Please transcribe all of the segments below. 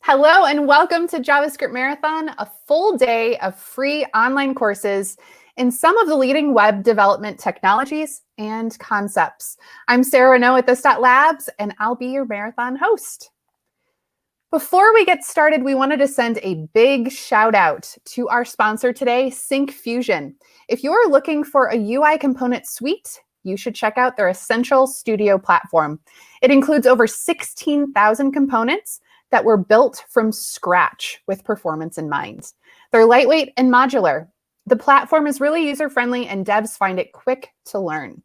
Hello and welcome to JavaScript Marathon, a full day of free online courses in some of the leading web development technologies and concepts. I'm Sarah Renaud at This.Labs, and I'll be your marathon host. Before we get started, we wanted to send a big shout out to our sponsor today, Syncfusion. If you're looking for a UI component suite, you should check out their Essential Studio platform. It includes over 16,000 components that were built from scratch with performance in mind. They're lightweight and modular. The platform is really user-friendly and devs find it quick to learn.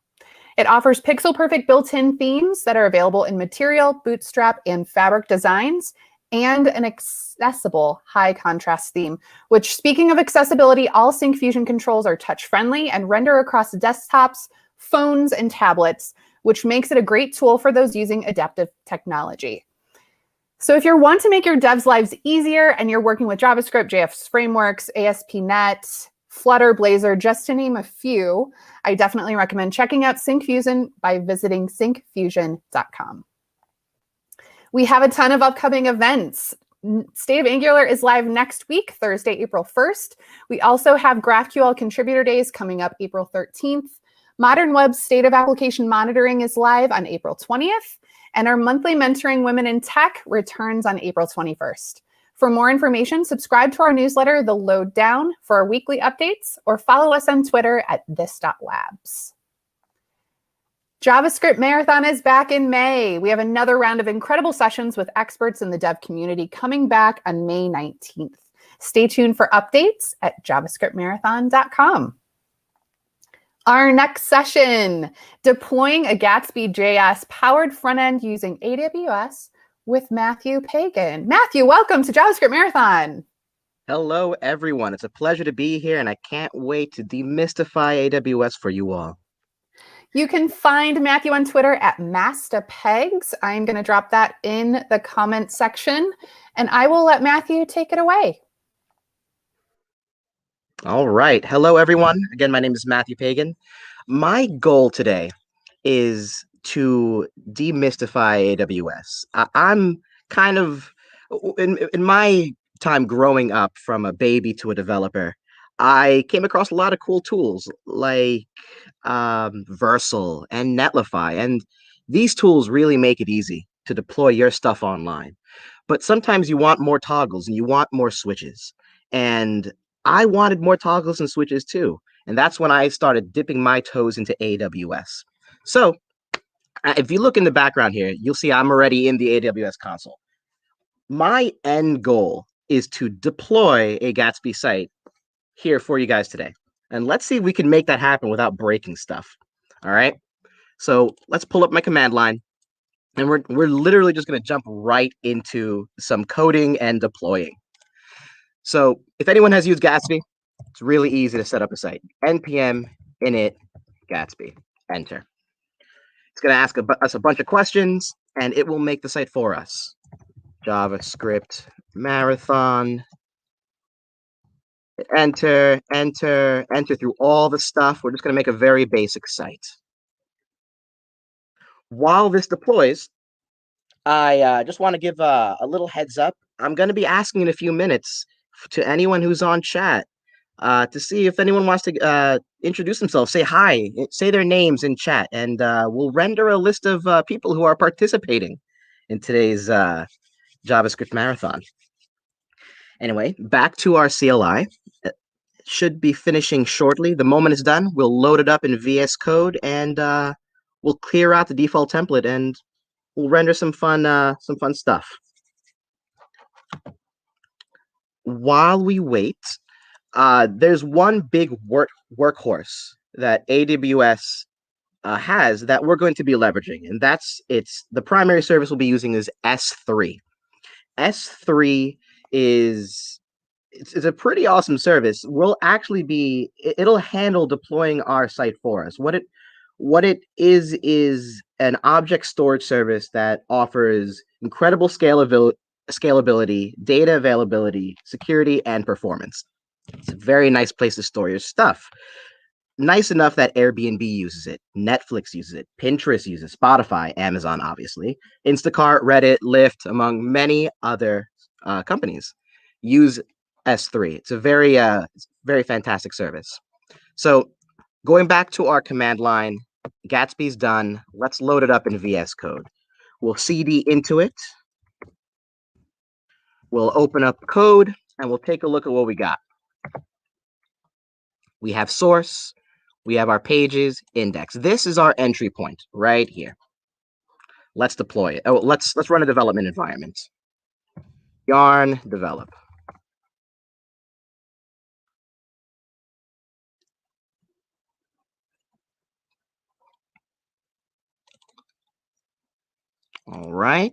It offers pixel-perfect built-in themes that are available in Material, Bootstrap, and Fabric designs, and an accessible high-contrast theme, which, speaking of accessibility, all Syncfusion controls are touch-friendly and render across desktops, phones, and tablets, which makes it a great tool for those using adaptive technology. So if you want to make your devs' lives easier and you're working with JavaScript, JS frameworks, ASP.NET, Flutter, Blazor, just to name a few, I definitely recommend checking out Syncfusion by visiting syncfusion.com. We have a ton of upcoming events. State of Angular is live next week, Thursday, April 1st. We also have GraphQL Contributor Days coming up April 13th. Modern Web State of Application Monitoring is live on April 20th. And our monthly Mentoring Women in Tech returns on April 21st. For more information, subscribe to our newsletter, The Lowdown, for our weekly updates, or follow us on Twitter at This.Labs. JavaScript Marathon is back in May. We have another round of incredible sessions with experts in the dev community coming back on May 19th. Stay tuned for updates at javascriptmarathon.com. Our next session, deploying a GatsbyJS powered front end using AWS with Matthew Pagan. Matthew, welcome to JavaScript Marathon. Hello, everyone. It's a pleasure to be here, and I can't wait to demystify AWS for you all. You can find Matthew on Twitter at MastaPegs. I'm going to drop that in the comment section, and I will let Matthew take it away. All right. Hello, everyone. Again, my name is Matthew Pagan. My goal today is to demystify AWS. I'm kind of, in my time growing up from a baby to a developer, I came across a lot of cool tools like Versal and Netlify. And these tools really make it easy to deploy your stuff online. But sometimes you want more toggles and you want more switches. And I wanted more toggles and switches too. And that's when I started dipping my toes into AWS. So if you look in the background here, you'll see I'm already in the AWS console. My end goal is to deploy a Gatsby site here for you guys today. And let's see if we can make that happen without breaking stuff. All right. So let's pull up my command line. And we're literally just going to jump right into some coding and deploying. So if anyone has used Gatsby, it's really easy to set up a site. npm init Gatsby, enter. It's going to ask us a bunch of questions, and it will make the site for us. JavaScript Marathon. Enter through all the stuff. We're just going to make a very basic site. While this deploys, I just want to give a little heads up. I'm going to be asking in a few minutes to anyone who's on chat to see if anyone wants to introduce themselves, say hi, say their names in chat, and we'll render a list of people who are participating in today's JavaScript Marathon. Anyway, back to our CLI. It should be finishing shortly. The moment it's done, we'll load it up in VS Code, and we'll clear out the default template, and we'll render some fun stuff. While we wait, there's one big workhorse that AWS has that we're going to be leveraging, and the primary service we'll be using is S3. S3 is a pretty awesome service. It'll handle deploying our site for us. What it is an object storage service that offers incredible scalability, data availability, security, and performance. It's a very nice place to store your stuff. nice enough that Airbnb uses it, Netflix uses it, Pinterest uses it, Spotify, Amazon, obviously, Instacart, Reddit, Lyft, among many other companies use S3. It's a very fantastic service. So going back to our command line, Gatsby's done. Let's load it up in VS Code. We'll CD into it. We'll open up code and we'll take a look at what we got. We have source. We have our pages index. This is our entry point right here. Let's deploy it. Oh, let's run a development environment. Yarn develop. All right.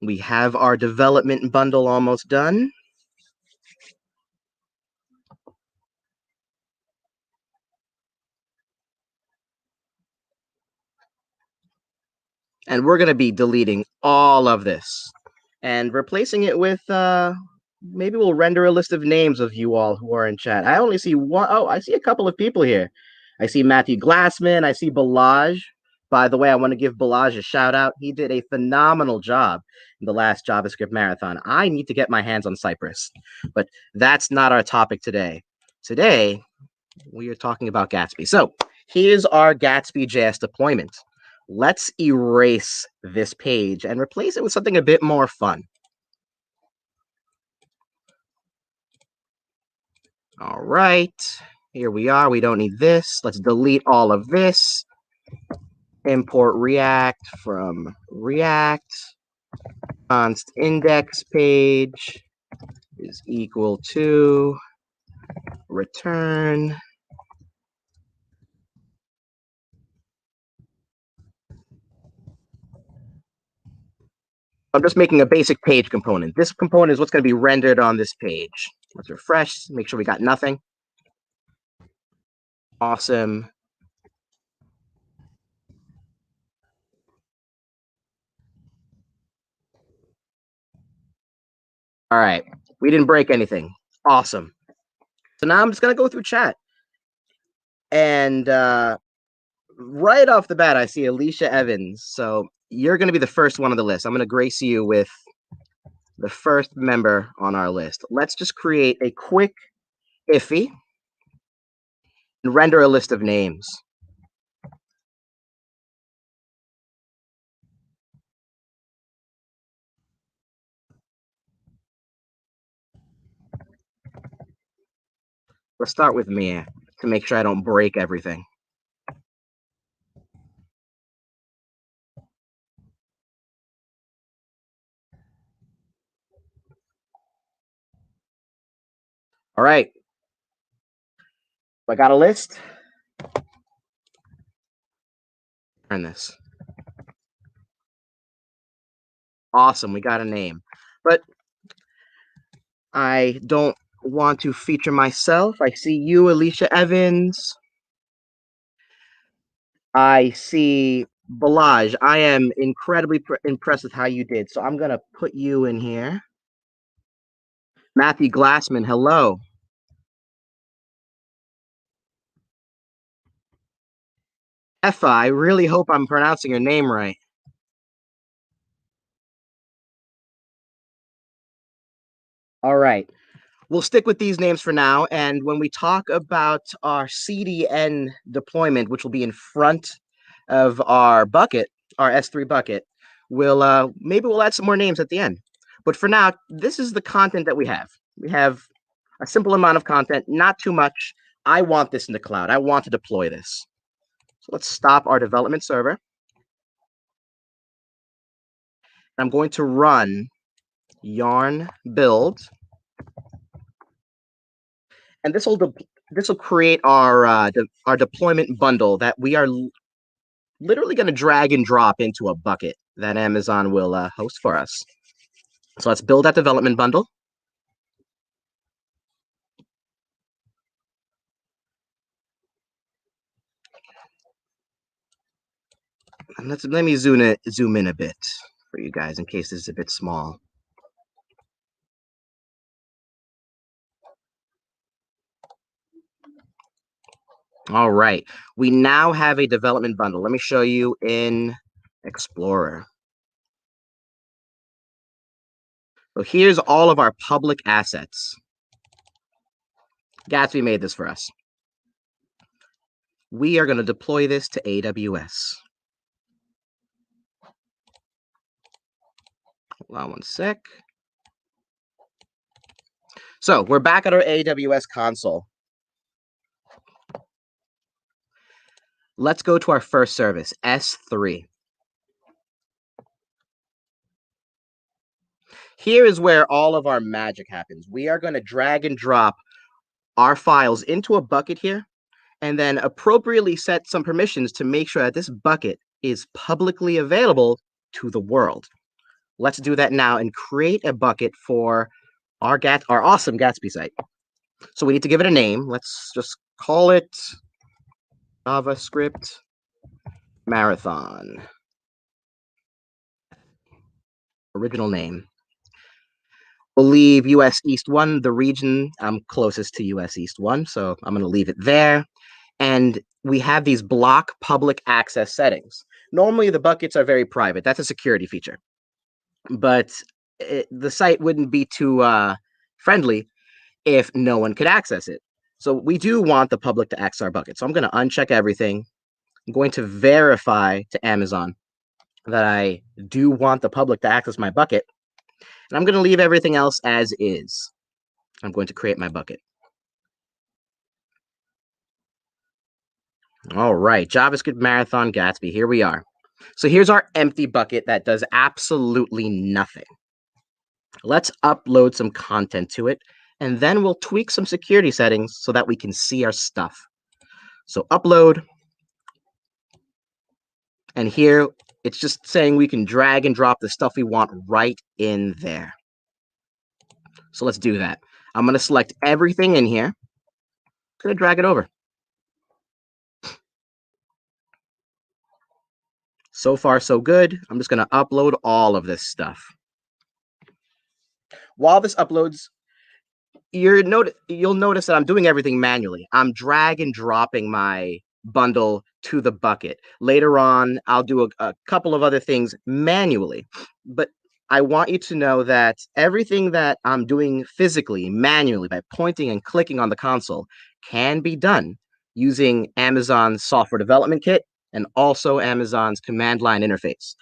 We have our development bundle almost done. And we're going to be deleting all of this and replacing it with, maybe we'll render a list of names of you all who are in chat. I only see one. Oh, I see a couple of people here. I see Matthew Glassman. I see Balaj. By the way, I want to give Balaj a shout out. He did a phenomenal job in the last JavaScript marathon. I need to get my hands on Cypress, but that's not our topic today. Today, we are talking about Gatsby. So here's our GatsbyJS deployment. Let's erase this page and replace it with something a bit more fun. All right, here we are. We don't need this. Let's delete all of this. Import React from React. Const index page is equal to return. I'm just making a basic page component. This component is what's going to be rendered on this page. Let's refresh, make sure we got nothing. Awesome. All right, we didn't break anything. Awesome. So now I'm just going to go through chat. And right off the bat, I see Alicia Evans. So you're going to be the first one on the list. I'm going to grace you with the first member on our list. Let's just create a quick iffy and render a list of names. Let's start with me to make sure I don't break everything. All right. I got a list. Turn this. Awesome. We got a name. But I don't want to feature myself. I see you, Alicia Evans. I see Balaj. I am incredibly impressed with how you did. So I'm going to put you in here. Matthew Glassman, hello. Effa, I really hope I'm pronouncing your name right. All right. We'll stick with these names for now. And when we talk about our CDN deployment, which will be in front of our bucket, our S3 bucket, maybe we'll add some more names at the end. But for now, this is the content that we have. We have a simple amount of content, not too much. I want this in the cloud. I want to deploy this. So let's stop our development server. I'm going to run yarn build. And this will create our deployment bundle that we are literally going to drag and drop into a bucket that Amazon will host for us. So let's build that development bundle. And let me zoom in a bit for you guys in case this is a bit small. All right, we now have a development bundle. Let me show you in Explorer. So here's all of our public assets. Gatsby made this for us. We are going to deploy this to AWS. Hold on one sec. So we're back at our AWS console. Let's go to our first service, S3. Here is where all of our magic happens. We are going to drag and drop our files into a bucket here, and then appropriately set some permissions to make sure that this bucket is publicly available to the world. Let's do that now and create a bucket for our awesome Gatsby site. So we need to give it a name. Let's just call it JavaScript Marathon. Original name. We'll leave US East 1, the region. I'm closest to US East 1, so I'm going to leave it there. And we have these block public access settings. Normally, the buckets are very private. That's a security feature. But the site wouldn't be too friendly if no one could access it. So we do want the public to access our bucket. So I'm going to uncheck everything. I'm going to verify to Amazon that I do want the public to access my bucket. And I'm going to leave everything else as is. I'm going to create my bucket. All right, JavaScript Marathon Gatsby, here we are. So here's our empty bucket that does absolutely nothing. Let's upload some content to it, and then we'll tweak some security settings so that we can see our stuff. So upload, and here it's just saying we can drag and drop the stuff we want right in there. So let's do that. I'm going to select everything in here. I'm going to drag it over. So far, so good. I'm just going to upload all of this stuff. While this uploads, you'll notice that I'm doing everything manually. I'm drag and dropping my bundle to the bucket. Later on, I'll do a couple of other things manually. But I want you to know that everything that I'm doing physically, manually, by pointing and clicking on the console, can be done using Amazon's software development kit and also Amazon's command line interface.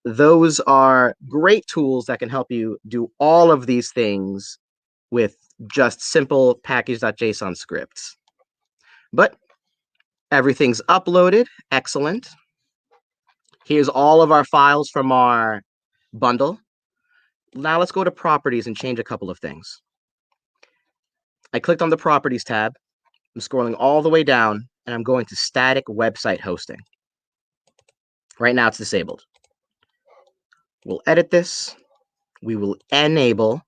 Those are great tools that can help you do all of these things with just simple package.json scripts. But everything's uploaded. Excellent. Here's all of our files from our bundle. Now let's go to properties and change a couple of things. I clicked on the properties tab. I'm scrolling all the way down, and I'm going to static website hosting. Right now it's disabled. We'll edit this. We will enable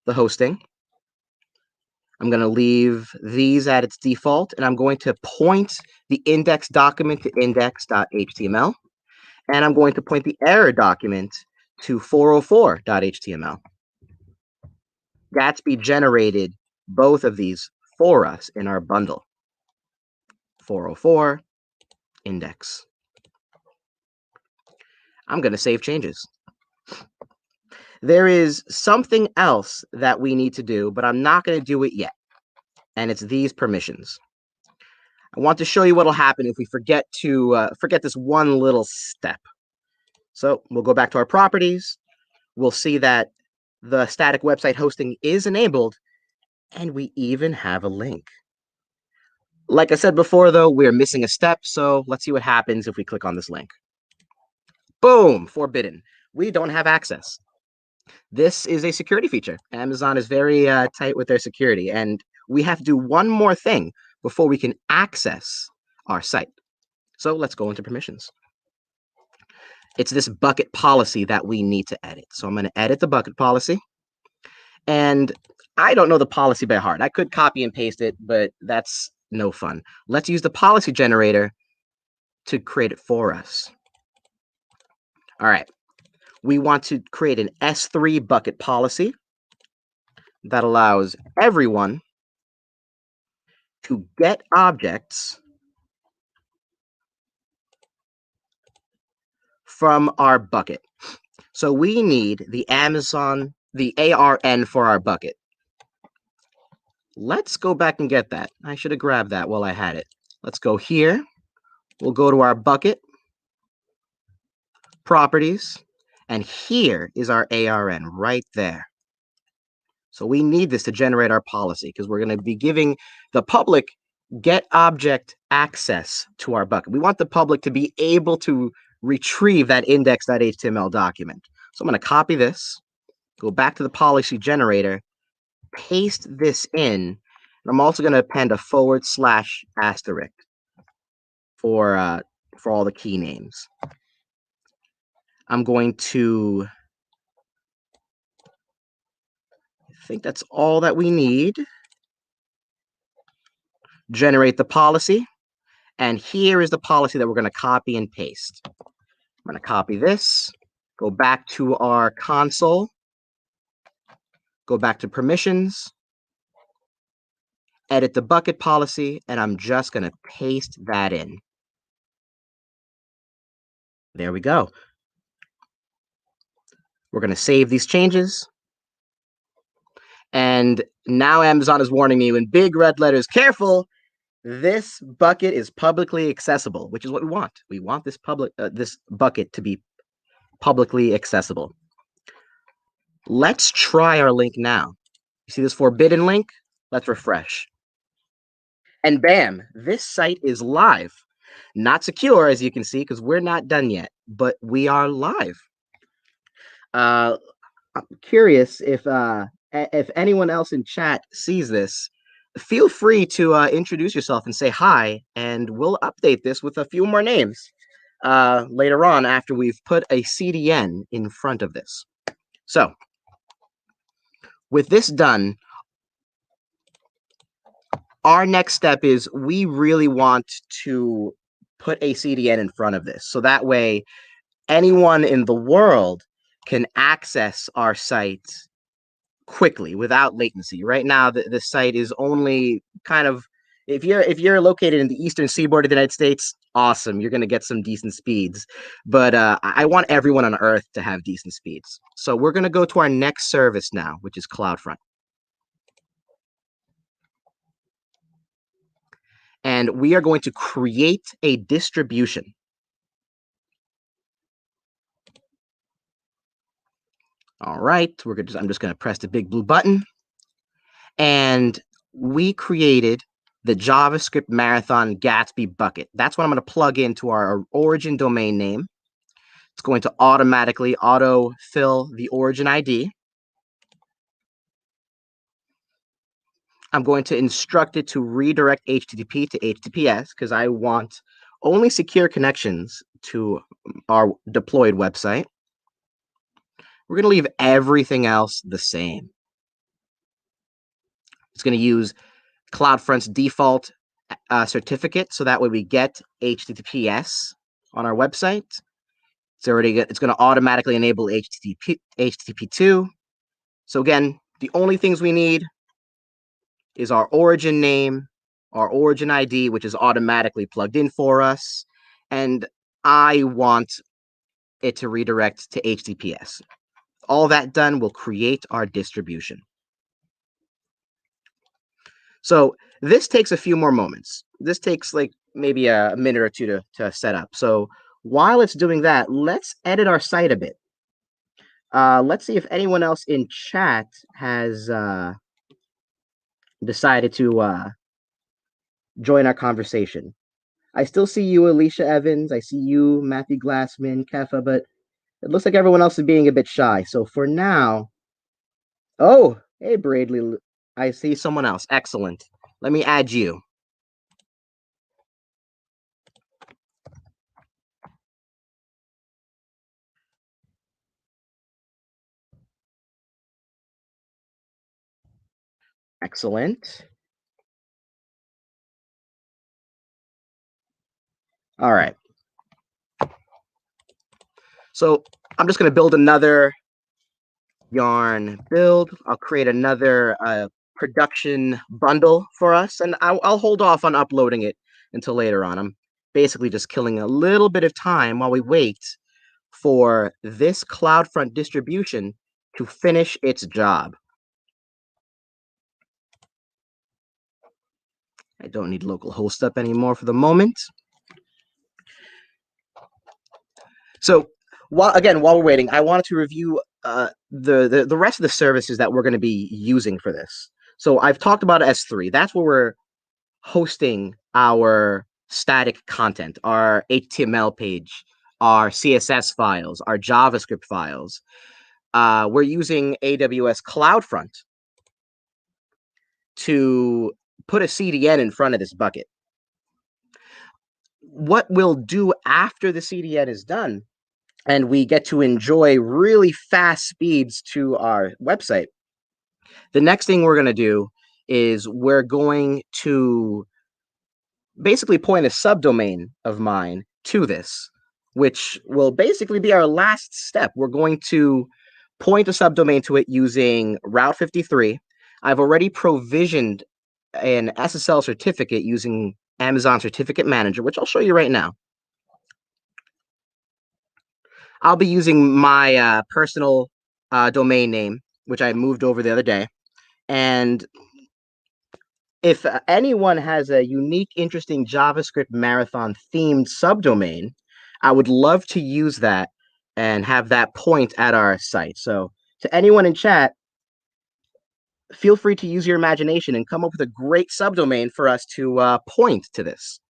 the hosting. I'm going to leave these at its default, and I'm going to point the index document to index.html, and I'm going to point the error document to 404.html. Gatsby generated both of these for us in our bundle. 404 index. I'm going to save changes. There is something else that we need to do, but I'm not going to do it yet. And it's these permissions. I want to show you what will happen if we forget this one little step. So we'll go back to our properties. We'll see that the static website hosting is enabled, and we even have a link. Like I said before, though, we're missing a step, so let's see what happens if we click on this link. Boom, forbidden. We don't have access. This is a security feature. Amazon is very tight with their security, and we have to do one more thing before we can access our site. So let's go into permissions. It's this bucket policy that we need to edit. So I'm going to edit the bucket policy. And I don't know the policy by heart. I could copy and paste it, but that's no fun. Let's use the policy generator to create it for us. All right. We want to create an S3 bucket policy that allows everyone to get objects from our bucket. So we need the ARN for our bucket. Let's go back and get that. I should have grabbed that while I had it. Let's go here. We'll go to our bucket, properties, and here is our ARN right there. So we need this to generate our policy because we're going to be giving the public get object access to our bucket. We want the public to be able to retrieve that index.html document. So I'm going to copy this, go back to the policy generator, paste this in, and I'm also going to append a /* for all the key names. I'm going to, I think that's all that we need. Generate the policy, and here is the policy that we're going to copy and paste. I'm going to copy this, go back to our console, go back to permissions, edit the bucket policy, and I'm just going to paste that in. There we go. We're going to save these changes. And now Amazon is warning me in big red letters, careful, this bucket is publicly accessible, which is what we want. We want this bucket to be publicly accessible. Let's try our link now. You see this forbidden link? Let's refresh. And bam, this site is live. Not secure, as you can see, because we're not done yet, but we are live. I'm curious if anyone else in chat sees this. Feel free to introduce yourself and say hi, and we'll update this with a few more names later on after we've put a CDN in front of this. So, with this done, our next step is we really want to put a CDN in front of this. So that way, anyone in the world can access our site quickly without latency. Right now, the site is only kind of, if you're located in the eastern seaboard of the United States, awesome, you're going to get some decent speeds. But I want everyone on Earth to have decent speeds. So we're going to go to our next service now, which is Cloudfront. And we are going to create a distribution. All right, I'm just going to press the big blue button. And we created the JavaScript Marathon Gatsby bucket. That's what I'm going to plug into our origin domain name. It's going to automatically auto-fill the origin ID. I'm going to instruct it to redirect HTTP to HTTPS because I want only secure connections to our deployed website. We're going to leave everything else the same. It's going to use Cloudfront's default certificate, so that way we get HTTPS on our website. It's going to automatically enable HTTP2. So again, the only things we need is our origin name, our origin ID, which is automatically plugged in for us, and I want it to redirect to HTTPS. All that done will create our distribution. So this takes a few more moments. This takes like maybe a minute or two to set up. So while it's doing that, let's edit our site a bit. Let's see if anyone else in chat has decided to join our conversation. I still see you, Alicia Evans. I see you, Matthew Glassman, Kefa, but it looks like everyone else is being a bit shy. So for now, oh, hey, Bradley, I see someone else. Excellent. Let me add you. Excellent. All right. So I'm just going to build another yarn build. I'll create another production bundle for us, and I'll hold off on uploading it until later on. I'm basically just killing a little bit of time while we wait for this Cloudfront distribution to finish its job. I don't need localhost up anymore for the moment. So while we're waiting, I wanted to review the rest of the services that we're going to be using for this. So I've talked about S3. That's where we're hosting our static content, our HTML page, our CSS files, our JavaScript files. We're using AWS Cloudfront to put a CDN in front of this bucket. What we'll do after the CDN is done, and we get to enjoy really fast speeds to our website, the next thing we're going to do is we're going to basically point a subdomain of mine to this, which will basically be our last step. We're going to point a subdomain to it using Route 53. I've already provisioned an SSL certificate using Amazon Certificate Manager, which I'll show you right now. I'll be using my personal domain name, which I moved over the other day. And if anyone has a unique, interesting JavaScript marathon themed subdomain, I would love to use that and have that point at our site. So to anyone in chat, feel free to use your imagination and come up with a great subdomain for us to point to this.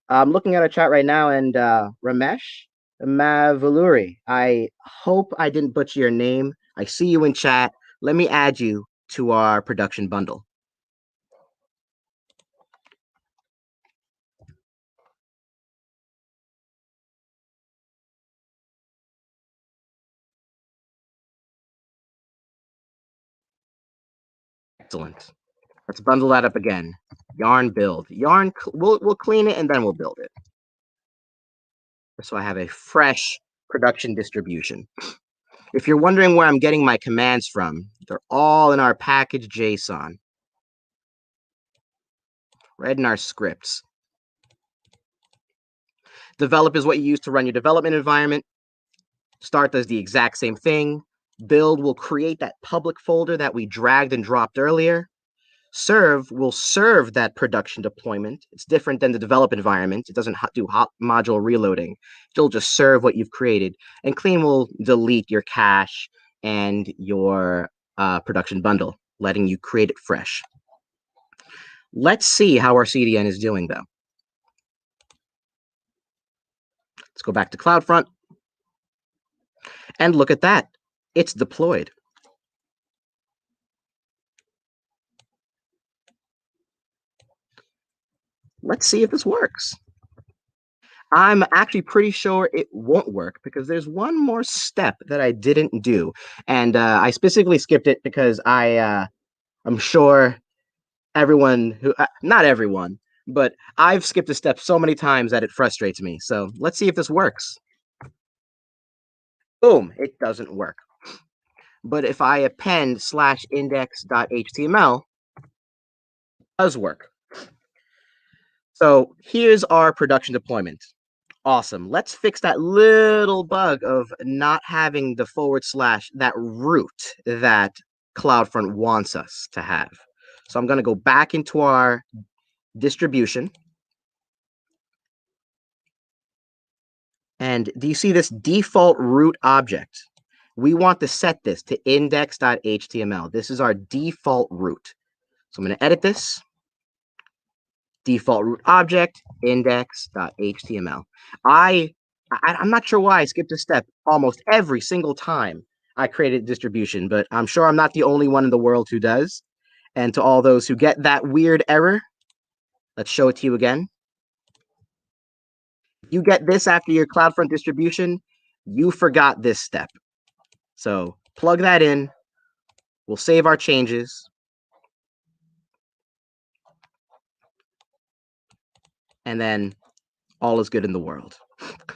I'm looking at our chat right now, and Ramesh Mavuluri, I hope I didn't butcher your name. I see you in chat. Let me add you to our production bundle. Excellent. Let's bundle that up again. Yarn build. Yarn, we'll clean it and then we'll build it. So I have a fresh production distribution. If you're wondering where I'm getting my commands from, they're all in our package JSON, right in our scripts. Develop is what you use to run your development environment. Start does the exact same thing. Build will create that public folder that we dragged and dropped earlier. Serve will serve that production deployment. It's different than the develop environment. It doesn't do hot module reloading. It'll just serve what you've created. And clean will delete your cache and your production bundle, letting you create it fresh. Let's see how our CDN is doing, though. Let's go back to Cloudfront. And look at that. It's deployed. Let's see if this works. I'm actually pretty sure it won't work because there's one more step that I didn't do. And I specifically skipped it because I'm sure everyone who, not everyone, but I've skipped a step so many times that it frustrates me. So let's see if this works. Boom, it doesn't work. But if I append /index.html, it does work. So here's our production deployment. Awesome. Let's fix that little bug of not having the /, that root that Cloudfront wants us to have. So I'm going to go back into our distribution. And do you see this default root object? We want to set this to index.html. This is our default root. So I'm going to edit this. Default root object, index.html. I'm not sure why I skipped a step almost every single time I created a distribution, but I'm sure I'm not the only one in the world who does. And to all those who get that weird error, let's show it to you again. If you get this after your Cloudfront distribution, you forgot this step. So plug that in. We'll save our changes. And then all is good in the world.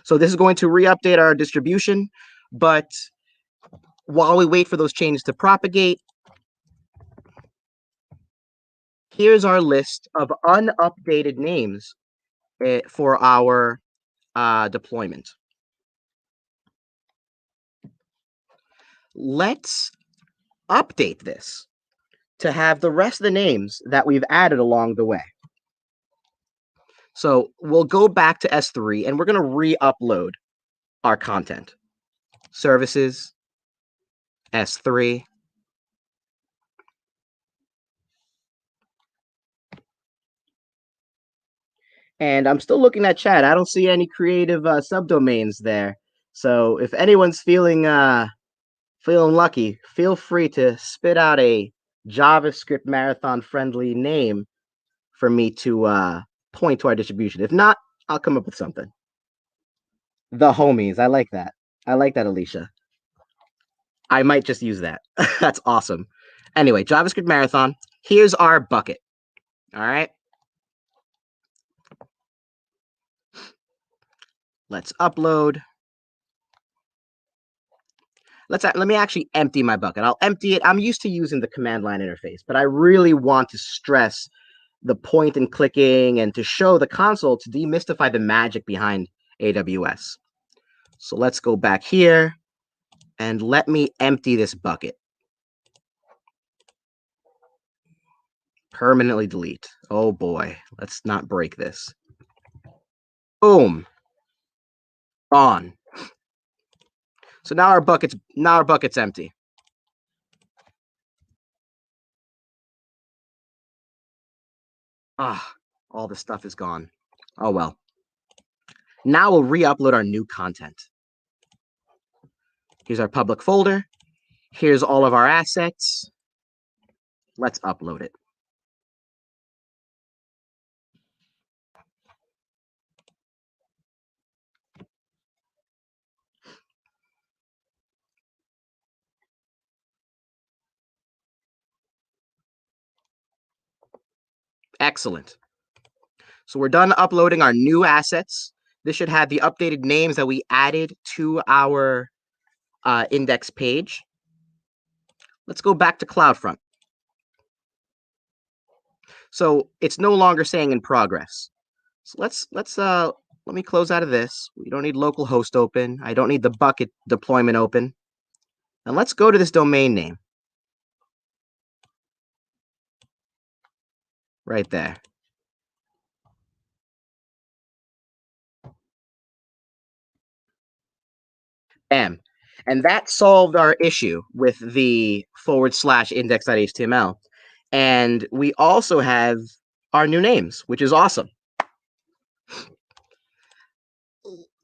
So this is going to re-update our distribution, but while we wait for those changes to propagate, here's our list of unupdated names for our deployment. let's update this to have the rest of the names that we've added along the way. So we'll go back to S3 and we're going to re-upload our content. Services, S3. And I'm still looking at chat. I don't see any creative subdomains there. So if anyone's feeling lucky, feel free to spit out a JavaScript marathon friendly name for me to point to our distribution. If not, I'll come up with something. The homies. I like that. I like that, Alicia. I might just use that. That's awesome. Anyway, JavaScript marathon. Here's our bucket. All right. Let's upload. Let me actually empty my bucket. I'll empty it. I'm used to using the command line interface, but I really want to stress the point and clicking and to show the console to demystify the magic behind AWS. So let's go back here and let me empty this bucket. Permanently delete. Oh boy, let's not break this. Boom. On. So now our bucket's empty. All the stuff is gone. Oh well. Now we'll re-upload our new content. Here's our public folder. Here's all of our assets. Let's upload it. Excellent. So we're done uploading our new assets. This should have the updated names that we added to our index page. Let's go back to Cloudfront. So it's no longer saying in progress. So let me close out of this. We don't need localhost open. I don't need the bucket deployment open. And let's go to this domain name. Right there. M. And that solved our issue with the /index.html. And we also have our new names, which is awesome.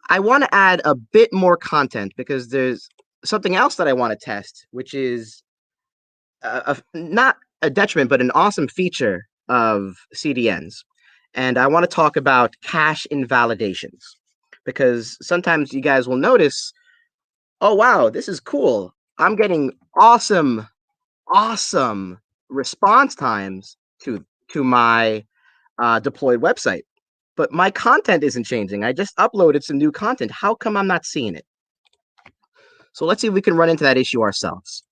I want to add a bit more content because there's something else that I want to test, which is not a detriment, but an awesome feature of CDNs. And I want to talk about cache invalidations because sometimes you guys will notice, oh, wow, this is cool. I'm getting awesome response times to my deployed website. But my content isn't changing. I just uploaded some new content. How come I'm not seeing it? So let's see if we can run into that issue ourselves.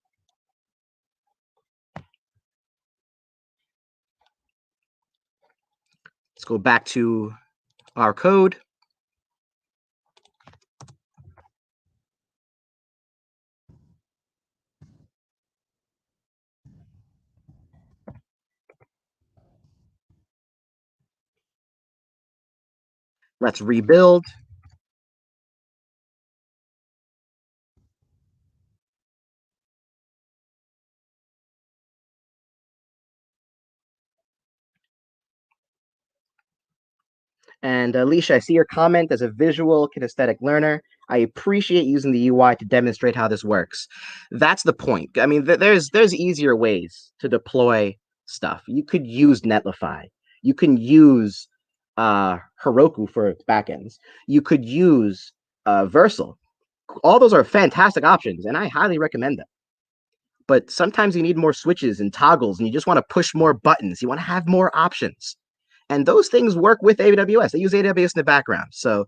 Let's go back to our code. Let's rebuild. And Alicia, I see your comment as a visual kinesthetic learner. I appreciate using the UI to demonstrate how this works. That's the point. I mean, there's easier ways to deploy stuff. You could use Netlify. You can use Heroku for backends. You could use Versal. All those are fantastic options, and I highly recommend them. But sometimes you need more switches and toggles, and you just want to push more buttons. You want to have more options. And those things work with AWS. They use AWS in the background. So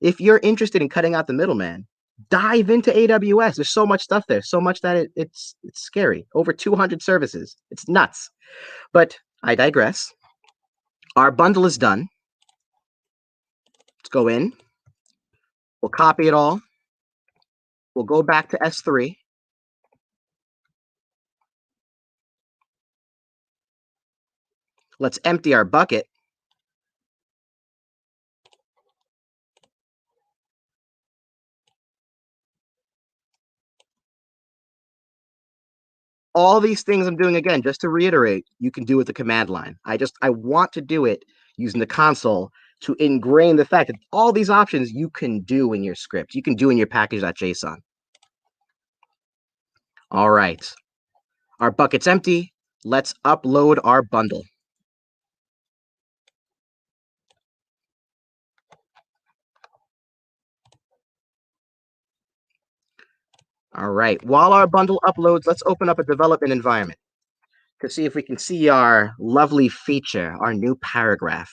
if you're interested in cutting out the middleman, dive into AWS. There's so much stuff there, so much that it's scary. Over 200 services. It's nuts. But I digress. Our bundle is done. Let's go in. We'll copy it all. We'll go back to S3. Let's empty our bucket. All these things I'm doing, again, just to reiterate, you can do with the command line. I want to do it using the console to ingrain the fact that all these options you can do in your script. You can do in your package.json. All right. Our bucket's empty. Let's upload our bundle. All right. While our bundle uploads, let's open up a development environment to see if we can see our lovely feature, our new paragraph.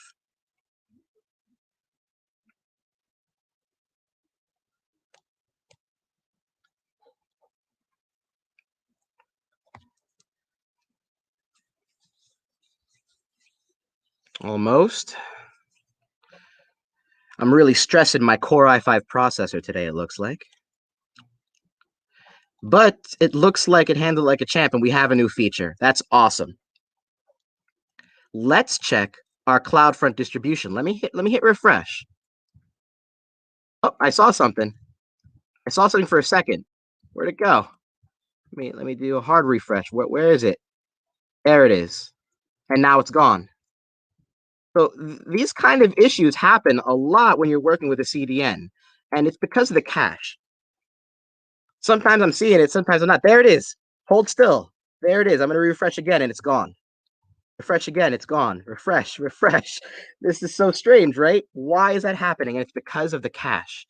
Almost. I'm really stressing my Core i5 processor today, it looks like. But it looks like it handled like a champ, and we have a new feature. That's awesome. Let's check our Cloudfront distribution. Let me hit refresh. Oh, I saw something. I saw something for a second. Where'd it go? Let me do a hard refresh. Where is it? There it is. And now it's gone. So these kind of issues happen a lot when you're working with a CDN, and it's because of the cache. Sometimes I'm seeing it, sometimes I'm not. There it is. Hold still. There it is. I'm going to refresh again, and it's gone. Refresh again, it's gone. Refresh, refresh. This is so strange, right? Why is that happening? And it's because of the cache.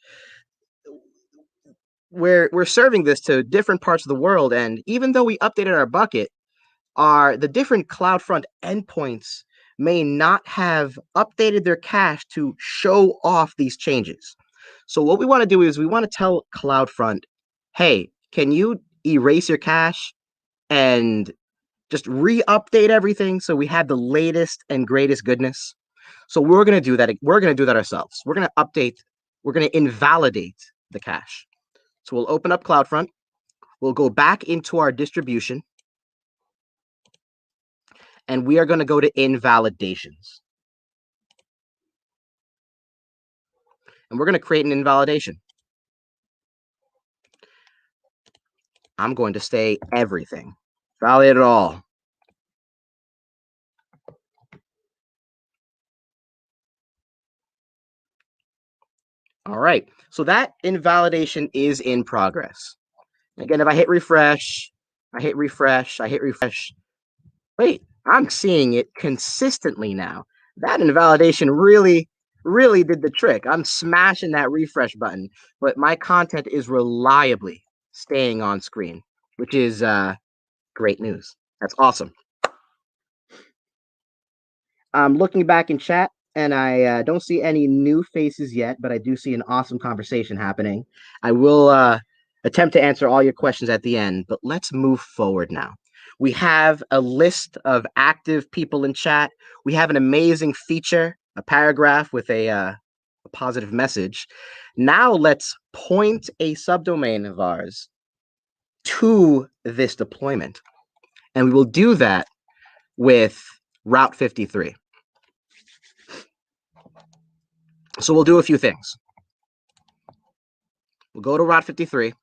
We're serving this to different parts of the world, and even though we updated our bucket, the different CloudFront endpoints may not have updated their cache to show off these changes. So what we want to do is we want to tell CloudFront, hey, can you erase your cache and just re-update everything so we have the latest and greatest goodness? So we're going to do that. We're going to do that ourselves. We're going to update. We're going to invalidate the cache. So we'll open up CloudFront. We'll go back into our distribution. And we are going to go to Invalidations. And we're going to create an invalidation. I'm going to say everything. Validate it all. All right. So that invalidation is in progress. Again, if I hit refresh, I hit refresh, I hit refresh. Wait, I'm seeing it consistently now. That invalidation really did the trick. I'm smashing that refresh button, but my content is reliably staying on screen, which is great news. That's awesome. I'm looking back in chat, and I don't see any new faces yet, but I do see an awesome conversation happening. I will attempt to answer all your questions at the end, but let's move forward now. We have a list of active people in chat. We have an amazing feature, a paragraph with a positive message. Now let's point a subdomain of ours to this deployment. And we will do that with Route 53. So we'll do a few things. We'll go to Route 53.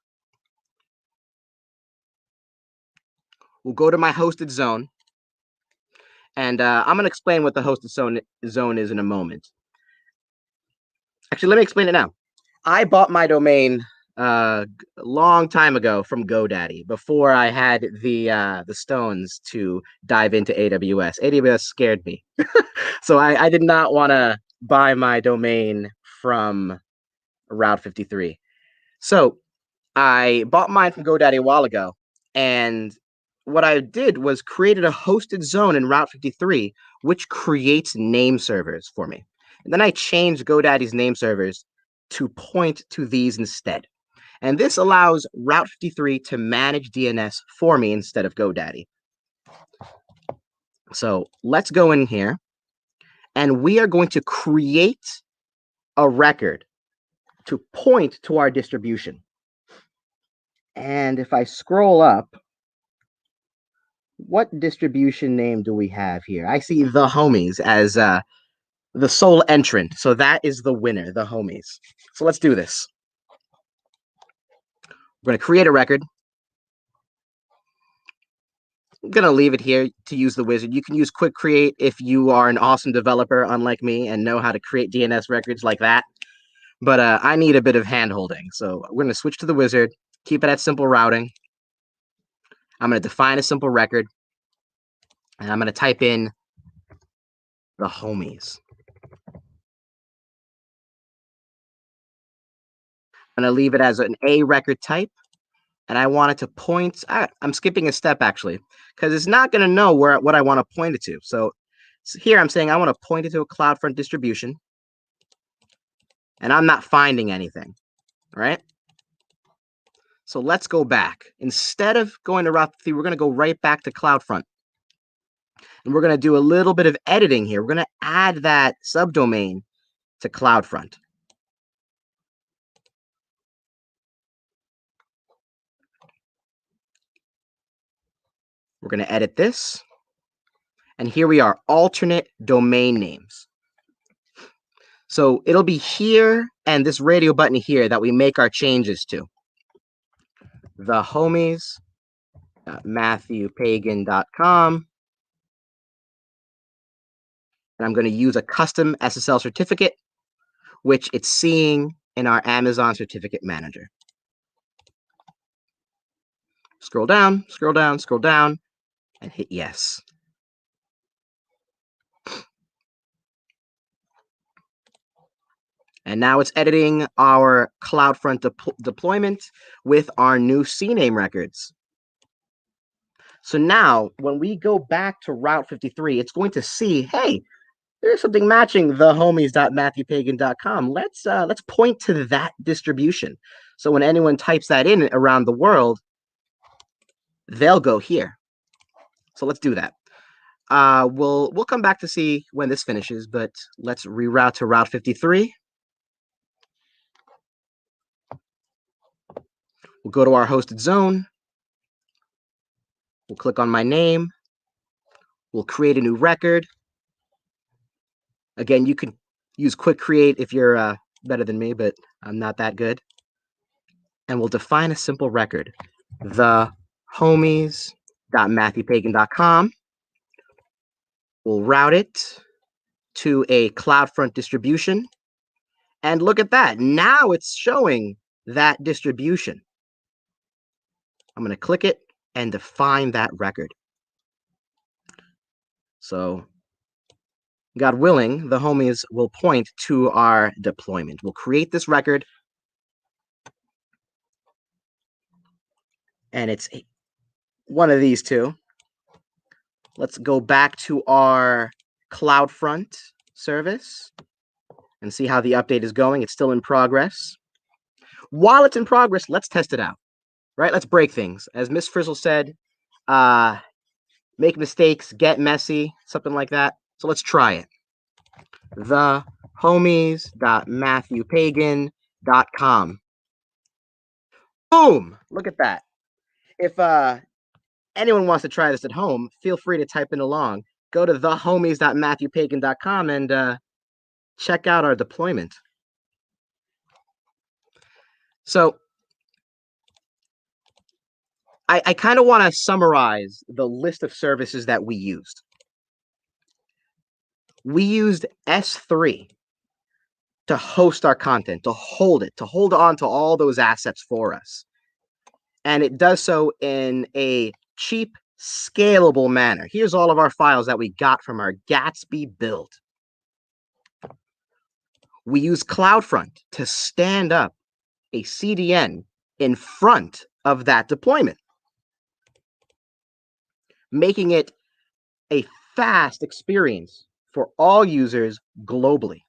We'll go to my hosted zone. And I'm going to explain what the hosted zone is in a moment. Actually, let me explain it now. I bought my domain a long time ago from GoDaddy before I had the stones to dive into AWS. AWS scared me. So I did not want to buy my domain from Route 53. So I bought mine from GoDaddy a while ago, and what I did was created a hosted zone in Route 53, which creates name servers for me. And then I changed GoDaddy's name servers to point to these instead. And this allows Route 53 to manage DNS for me instead of GoDaddy. So let's go in here, and we are going to create a record to point to our distribution. And if I scroll up, what distribution name do we have here? I see the homies as the sole entrant. So that is the winner, the homies. So let's do this. We're going to create a record. I'm going to leave it here to use the wizard. You can use Quick Create if you are an awesome developer, unlike me, and know how to create DNS records like that. But I need a bit of hand-holding. So we're going to switch to the wizard, keep it at simple routing. I'm going to define a simple record, and I'm going to type in the homies. I'm going to leave it as an A record type, and I want it to point. I'm skipping a step, actually, because it's not going to know what I want to point it to. So here I'm saying I want to point it to a Cloudfront distribution, and I'm not finding anything, right? So let's go back. Instead of going to Route 3, we're going to go right back to Cloudfront. And we're going to do a little bit of editing here. We're going to add that subdomain to Cloudfront. We're going to edit this. And here we are, alternate domain names. So it'll be here and this radio button here that we make our changes to. The homies, MatthewPagan.com. And I'm going to use a custom SSL certificate, which it's seeing in our Amazon Certificate Manager. Scroll down, scroll down, scroll down, and hit yes. And now it's editing our CloudFront deployment with our new CNAME records. So now when we go back to Route 53, it's going to see, hey, there's something matching thehomies.matthewpagan.com. Let's point to that distribution. So when anyone types that in around the world, they'll go here. So let's do that. We'll come back to see when this finishes, but let's reroute to Route 53. We'll go to our hosted zone. We'll click on my name. We'll create a new record. Again, you can use Quick Create if you're better than me, but I'm not that good. And we'll define a simple record. The homies.matthewpagan.com. We'll route it to a CloudFront distribution. And look at that. Now it's showing that distribution. I'm going to click it and define that record. So, God willing, the homies will point to our deployment. We'll create this record. And it's one of these two. Let's go back to our CloudFront service and see how the update is going. It's still in progress. While it's in progress, let's test it out. Right? Let's break things. As Miss Frizzle said, make mistakes, get messy, something like that. So let's try it. The homies.matthewpagan.com. Boom! Look at that. If anyone wants to try this at home, feel free to type in along. Go to thehomies.matthewpagan.com and check out our deployment. So I kind of want to summarize the list of services that we used. We used S3 to host our content, to hold on to all those assets for us. And it does so in a cheap, scalable manner. Here's all of our files that we got from our Gatsby build. We use CloudFront to stand up a CDN in front of that deployment, making it a fast experience for all users globally.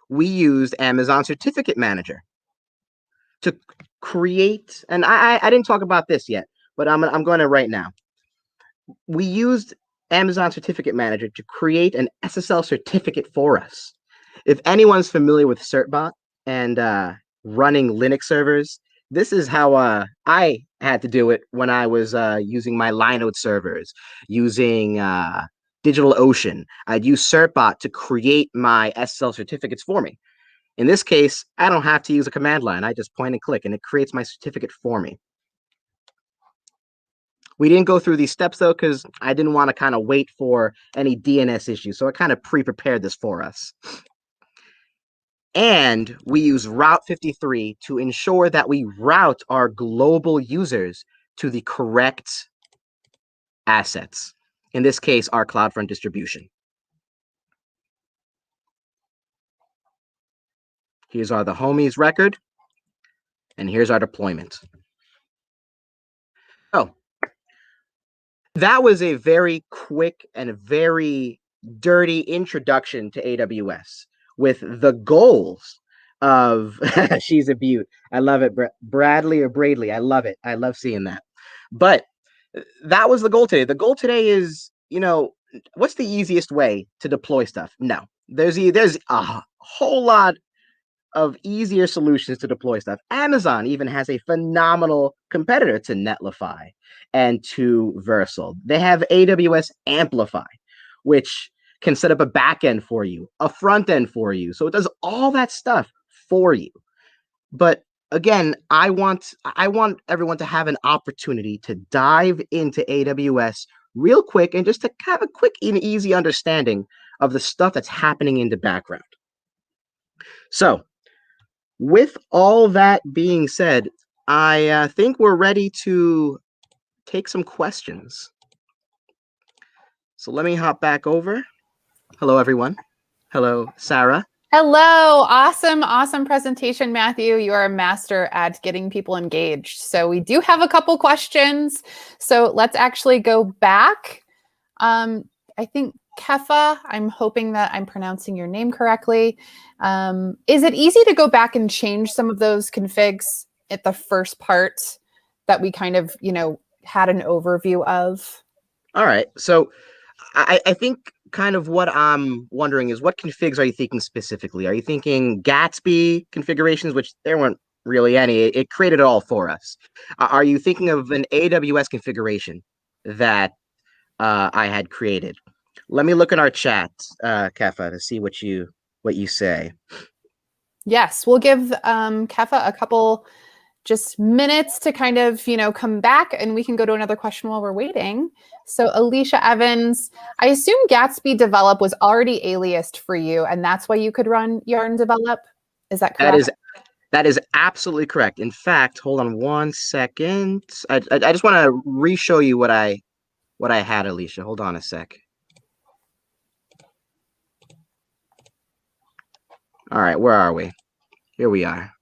We used Amazon Certificate Manager to create, and I didn't talk about this yet, but I'm going to right now. We used Amazon Certificate Manager to create an SSL certificate for us. If anyone's familiar with Certbot and running Linux servers, this is how I had to do it when I was using my Linode servers, using DigitalOcean. I'd use Certbot to create my SSL certificates for me. In this case, I don't have to use a command line. I just point and click, and it creates my certificate for me. We didn't go through these steps, though, because I didn't want to kind of wait for any DNS issues, so I kind of pre-prepared this for us. And we use Route 53 to ensure that we route our global users to the correct assets. In this case, our Cloudfront distribution. Here's the homies record, and here's our deployment. Oh, that was a very quick and a very dirty introduction to AWS with the goals of she's a beaut. I love it. Bradley or Bradley. I love it. I love seeing that. But that was the goal today. The goal today is, what's the easiest way to deploy stuff? No, there's a whole lot of easier solutions to deploy stuff. Amazon even has a phenomenal competitor to Netlify and to Versal. They have AWS Amplify, which can set up a back end for you, a front end for you. So it does all that stuff for you. But again, I want everyone to have an opportunity to dive into AWS real quick and just to have a quick and easy understanding of the stuff that's happening in the background. So with all that being said, I think we're ready to take some questions. So let me hop back over. Hello, everyone. Hello, Sarah. Hello. Awesome presentation, Matthew. You are a master at getting people engaged. So we do have a couple questions. So let's actually go back. I think Kefa, I'm hoping that I'm pronouncing your name correctly. Is it easy to go back and change some of those configs at the first part that we kind of, had an overview of? All right. So I think kind of what I'm wondering is, what configs are you thinking specifically? Are you thinking Gatsby configurations, which there weren't really any? It created it all for us. Are you thinking of an AWS configuration that I had created? Let me look in our chat, Kefa, to see what you say. Yes, we'll give Kefa a couple just minutes to kind of, come back, and we can go to another question while we're waiting. So Alicia Evans, I assume Gatsby develop was already aliased for you, and that's why you could run yarn develop. Is that correct? That is absolutely correct. In fact, hold on one second. I just want to re-show you what I had, Alicia. Hold on a sec. All right, where are we? Here we are.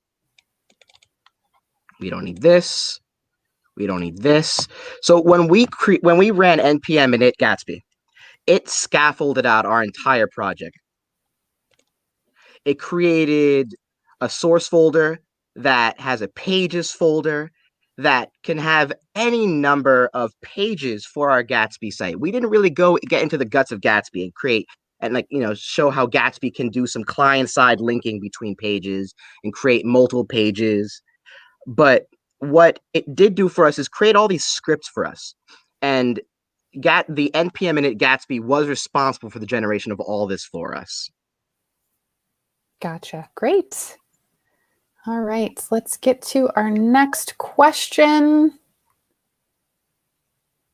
We don't need this. We don't need this. So when we ran npm init Gatsby, it scaffolded out our entire project. It created a source folder that has a pages folder that can have any number of pages for our Gatsby site. We didn't really get into the guts of Gatsby and create and show how Gatsby can do some client-side linking between pages and create multiple pages. But what it did do for us is create all these scripts for us. And the npm init Gatsby was responsible for the generation of all this for us. Gotcha. Great. All right, let's get to our next question.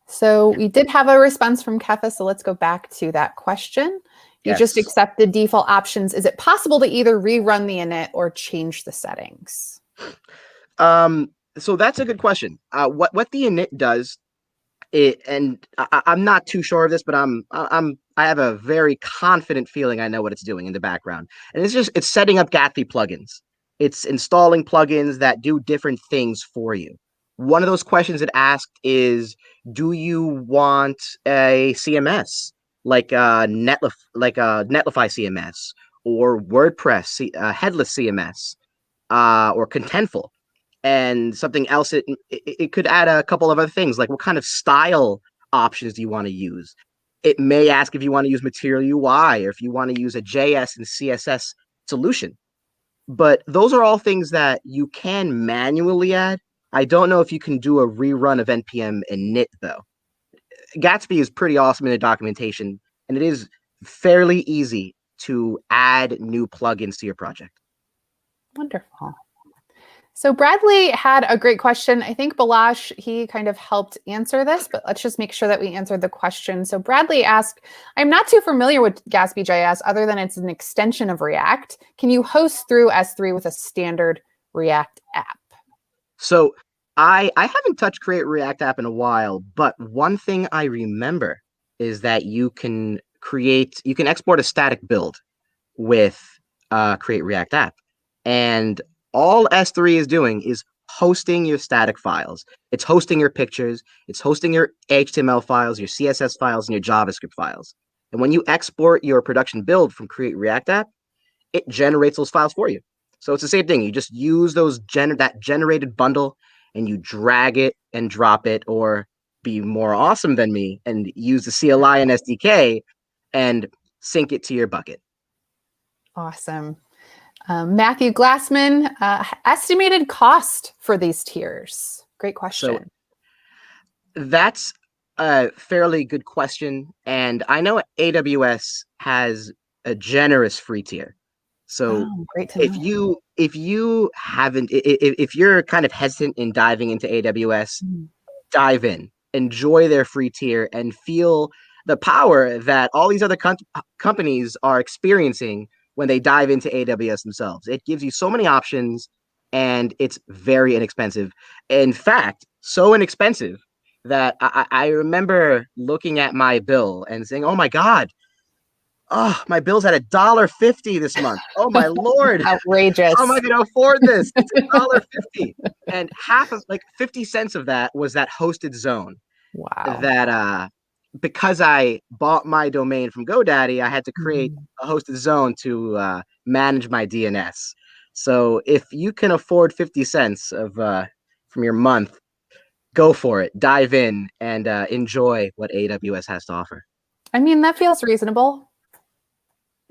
So we did have a response from Kefa, so let's go back to that question. You just accepted default options. Is it possible to either rerun the init or change the settings? So that's a good question. What the init does, and I'm not too sure of this, but I have a very confident feeling I know what it's doing in the background, and it's setting up Gatsby plugins. It's installing plugins that do different things for you. One of those questions it asked is, do you want a CMS like Netlify CMS or WordPress headless CMS or Contentful? And something else, it could add a couple of other things, like what kind of style options do you want to use? It may ask if you want to use Material UI or if you want to use a JS and CSS solution. But those are all things that you can manually add. I don't know if you can do a rerun of npm init though. Gatsby is pretty awesome in the documentation, and it is fairly easy to add new plugins to your project. Wonderful. So Bradley had a great question. I think Balash, he kind of helped answer this, but let's just make sure that we answered the question. So Bradley asked, I'm not too familiar with GatsbyJS other than it's an extension of React. Can you host through S3 with a standard React app? So I haven't touched Create React app in a while, but one thing I remember is that you can export a static build with Create React app. And all S3 is doing is hosting your static files. It's hosting your pictures, it's hosting your HTML files, your CSS files, and your JavaScript files. And when you export your production build from Create React app, it generates those files for you. So it's the same thing. You just use that generated bundle and you drag it and drop it, or be more awesome than me and use the CLI and SDK and sync it to your bucket. Awesome. Matthew Glassman, estimated cost for these tiers? Great question. So that's a fairly good question. And I know AWS has a generous free tier. So great to know. if you're kind of hesitant in diving into AWS, dive in, enjoy their free tier, and feel the power that all these other companies are experiencing when they dive into AWS themselves. It gives you so many options, and it's very inexpensive. In fact, so inexpensive that I remember looking at my bill and saying, oh my God, my bill's at $1.50 this month. Oh my Lord. Outrageous. How am I going to afford this? It's $1.50. And half of 50 cents of that was that hosted zone. Wow. That because I bought my domain from GoDaddy, I had to create a hosted zone to manage my DNS. So if you can afford 50 cents of from your month, go for it. Dive in and enjoy what AWS has to offer. I mean, that feels reasonable.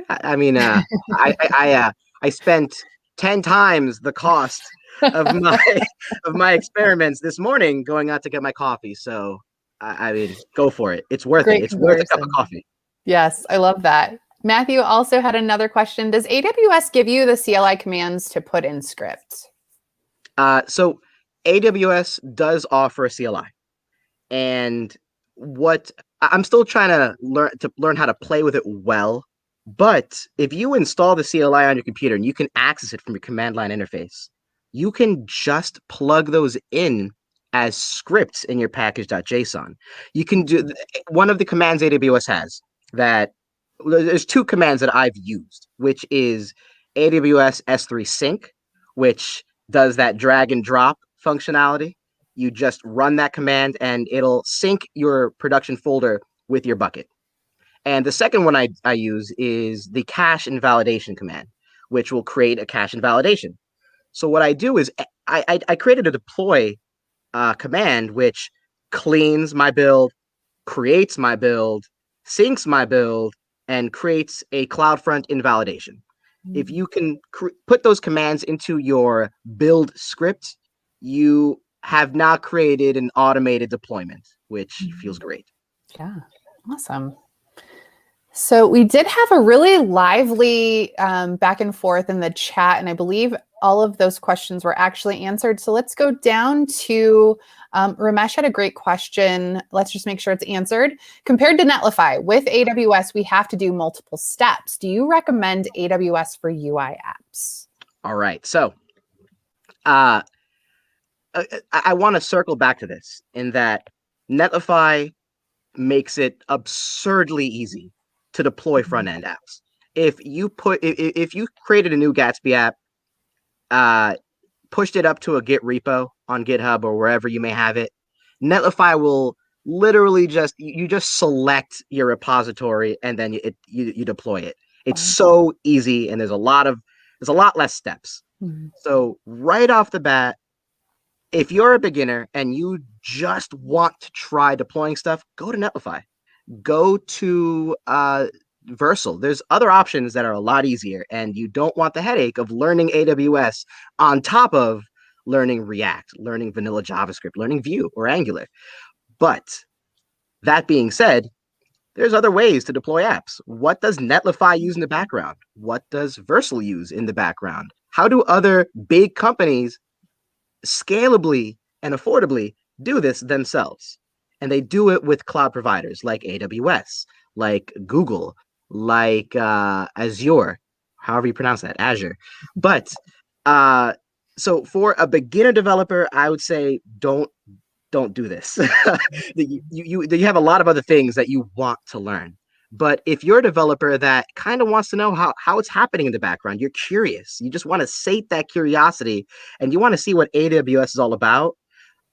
I mean, I spent 10 times the cost of my experiments this morning going out to get my coffee. So I mean, go for it. It's worth it. It's worth a cup of coffee. Yes, I love that. Matthew also had another question. Does AWS give you the CLI commands to put in script? So AWS does offer a CLI, and what I'm still trying to learn how to play with it well. But if you install the CLI on your computer and you can access it from your command line interface, you can just plug those in as scripts in your package.json. You can do one of the commands AWS has that there's two commands that I've used, which is AWS S3 Sync, which does that drag and drop functionality. You just run that command and it'll sync your production folder with your bucket. And the second one I use is the cache invalidation command, which will create a cache invalidation. So what I do is I created a deploy command which cleans my build, creates my build, syncs my build, and creates a Cloudfront invalidation. If you can put those commands into your build script, you have now created an automated deployment, which feels great. Yeah, awesome. So we did have a really lively back and forth in the chat, and I believe all of those questions were actually answered. So let's go down to Ramesh had a great question. Let's just make sure it's answered. Compared to Netlify, with AWS, we have to do multiple steps. Do you recommend AWS for UI apps? All right. So I want to circle back to this in that Netlify makes it absurdly easy to deploy front-end apps. If you created a new Gatsby app, pushed it up to a Git repo on GitHub or wherever you may have it, Netlify will literally just select your repository and then you deploy it. It's so easy, and there's a lot less steps. So right off the bat, if you're a beginner and you just want to try deploying stuff, go to Netlify. Go to Versal. There's other options that are a lot easier, and you don't want the headache of learning AWS on top of learning React, learning vanilla JavaScript, learning Vue or Angular. But that being said, there's other ways to deploy apps. What does Netlify use in the background? What does Versal use in the background? How do other big companies scalably and affordably do this themselves? And they do it with cloud providers like AWS, like Google, like Azure, however you pronounce that, Azure. But so for a beginner developer, I would say don't do this. You have a lot of other things that you want to learn. But if you're a developer that kind of wants to know how it's happening in the background, you're curious, you just want to sate that curiosity, and you want to see what AWS is all about,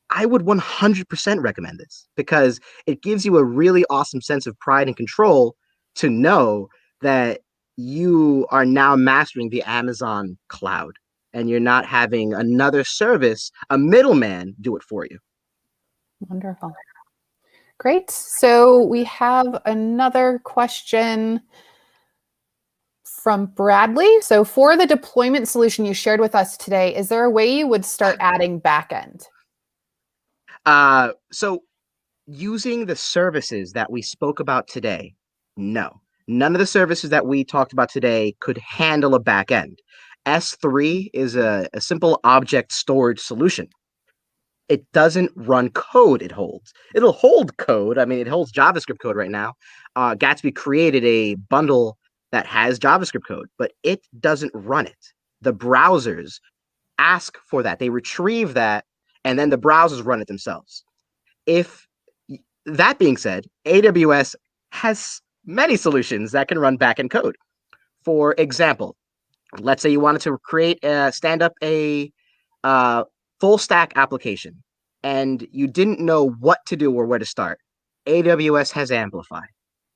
I would 100% recommend this because it gives you a really awesome sense of pride and control to know that you are now mastering the Amazon cloud and you're not having another service, a middleman, do it for you. Wonderful. Great. So we have another question from Bradley. So for the deployment solution you shared with us today, is there a way you would start adding backend? So using the services that we spoke about today, no. None of the services that we talked about today could handle a backend. S3 is a simple object storage solution. It doesn't run code it holds. It'll hold code. I mean, it holds JavaScript code right now. Gatsby created a bundle that has JavaScript code, but it doesn't run it. The browsers ask for that. They retrieve that, and then the browsers run it themselves. If that being said, AWS has many solutions that can run backend code. For example, let's say you wanted to stand up a full stack application and you didn't know what to do or where to start. AWS has Amplify,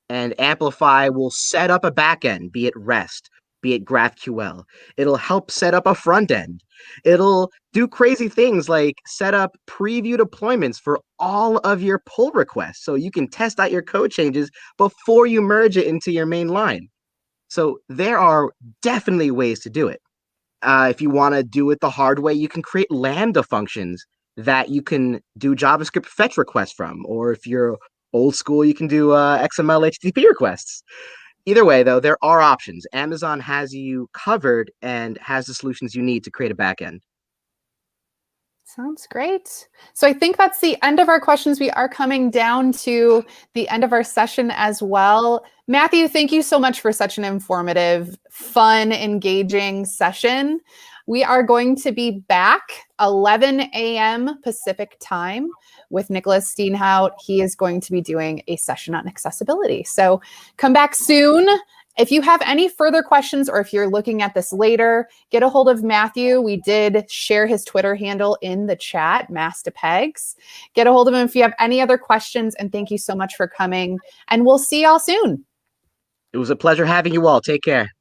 and Amplify will set up a backend, be it REST, be it GraphQL. It'll help set up a front end. It'll do crazy things like set up preview deployments for all of your pull requests so you can test out your code changes before you merge it into your main line. So there are definitely ways to do it. If you want to do it the hard way, you can create Lambda functions that you can do JavaScript fetch requests from. Or if you're old school, you can do XML HTTP requests. Either way, though, there are options. Amazon has you covered and has the solutions you need to create a backend. Sounds great. So I think that's the end of our questions. We are coming down to the end of our session as well. Matthew, thank you so much for such an informative, fun, engaging session. We are going to be back 11 a.m. Pacific time with Nicholas Steenhout. He is going to be doing a session on accessibility. So come back soon. If you have any further questions or if you're looking at this later, get a hold of Matthew. We did share his Twitter handle in the chat, Mastapegs. Get a hold of him if you have any other questions, and thank you so much for coming. And we'll see y'all soon. It was a pleasure having you all. Take care.